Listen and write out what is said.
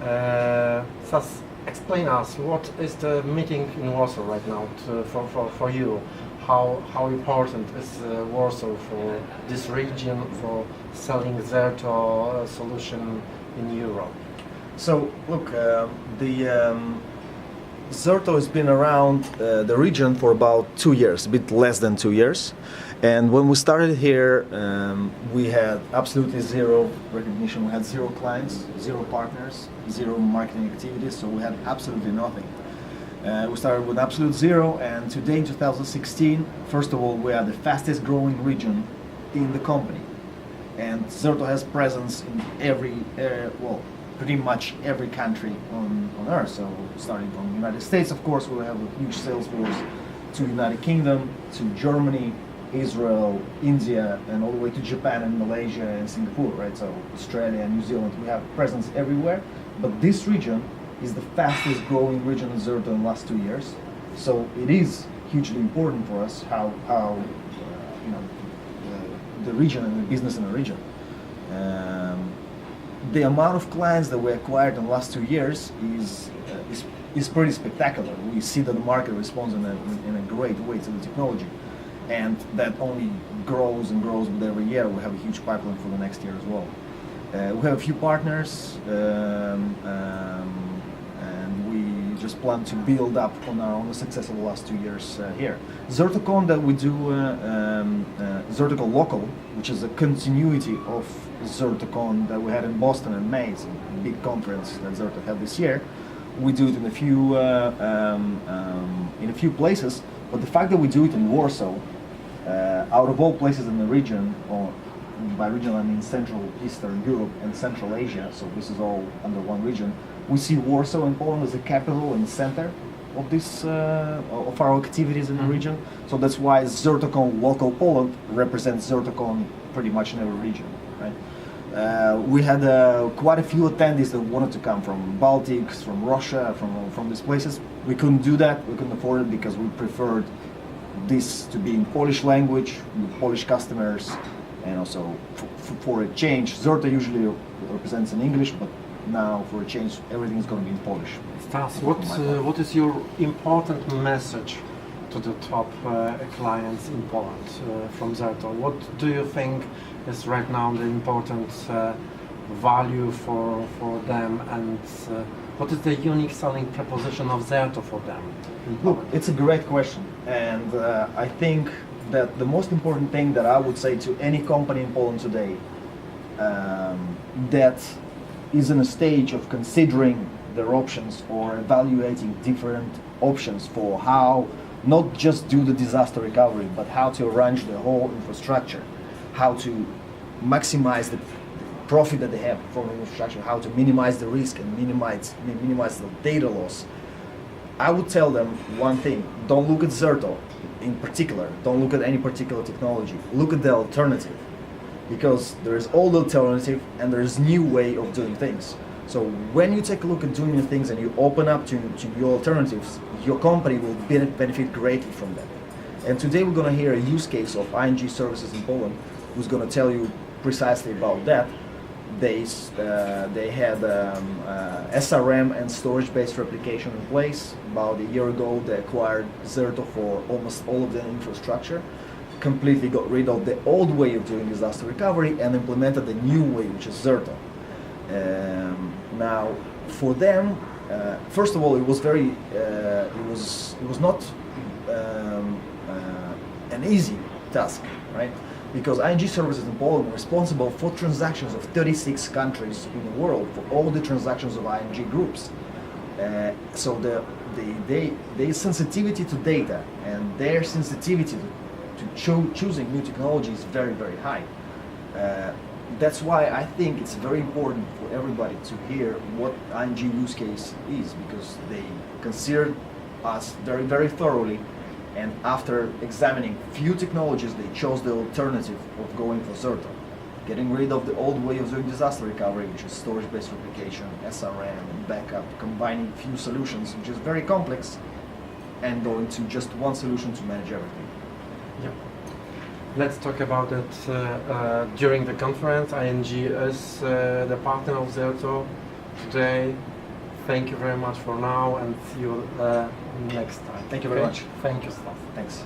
Stas, explain us what is the meeting in Warsaw right now for you. How important is Warsaw for this region for selling ZERTO solution in Europe? So look, ZERTO has been around the region for about 2 years, a bit less than 2 years. And when we started here, we had absolutely zero recognition. We had 0 clients, 0 partners, 0 marketing activities, so we had absolutely nothing. We started with absolute 0, and today in 2016, first of all, we are the fastest growing region in the company. And ZERTO has presence in every, pretty much every country on earth. So starting from the United States, of course, we have a huge sales force to United Kingdom, to Germany, Israel, India, and all the way to Japan and Malaysia and Singapore, right? So Australia and New Zealand, we have presence everywhere. But this region is the fastest growing region in ZERTO in the last 2 years. So it is hugely important for us how the region and the business in the region. The amount of clients that we acquired in the last 2 years is pretty spectacular. We see that the market responds in a great way to the technology, and that only grows and grows with every year. We have a huge pipeline for the next year as well. We have a few partners, and we just plan to build up on the success of the last 2 years here. ZERTOCon that we do, ZERTOCon Local, which is a continuity of ZERTOCon that we had in Boston in May. It's a big conference that ZERTO had this year. We do it in a few places, but the fact that we do it in Warsaw, out of all places in the region, or by region I mean Central Eastern Europe and Central Asia, so this is all under one region, we see Warsaw in Poland as the capital and center of this of our activities in the region. So that's why ZERTOCon Local Poland represents ZERTOCon pretty much in every region, right? We had quite a few attendees that wanted to come from Baltics, from Russia, from these places. We couldn't do that, we couldn't afford it because we preferred this to be in Polish language, with Polish customers, and also for a change. ZERTO usually represents in English, but now for a change everything is going to be in Polish. Stas, what is your important message to the top clients in Poland from ZERTO? What do you think is right now the important value for them, and what is the unique selling proposition of ZERTO for them? Look, it's a great question, and I think that the most important thing that I would say to any company in Poland today that is in a stage of considering their options or evaluating different options for how not just do the disaster recovery, but how to arrange the whole infrastructure, how to maximize the profit that they have from the infrastructure, how to minimize the risk and minimize the data loss. I would tell them one thing: don't look at ZERTO in particular, don't look at any particular technology, look at the alternative, because there is all the alternative and there is new way of doing things. So when you take a look at doing new things and you open up to new alternatives, your company will benefit greatly from that. And today we're going to hear a use case of ING Services in Poland, who's going to tell you precisely about that. They had SRM and storage-based replication in place. About a year ago, they acquired ZERTO for almost all of their infrastructure, completely got rid of the old way of doing disaster recovery and implemented the new way, which is ZERTO. Now, for them, first of all, it was very, it was not an easy task, right? Because ING Services in Poland are responsible for transactions of 36 countries in the world, for all the transactions of ING groups. So the sensitivity to data and their sensitivity to choosing new technology is very, very high. That's why I think it's very important for everybody to hear what ING use case is, because they considered us very, very thoroughly, and after examining few technologies, they chose the alternative of going for ZERTO, getting rid of the old way of doing disaster recovery, which is storage-based replication, SRM, and backup, combining few solutions, which is very complex, and going to just one solution to manage everything. Yeah. Let's talk about it during the conference. ING is the partner of ZERTO today. thank you very much for now, and see you next time. Thank you very Okay? much. Thank you, Stas. Thanks.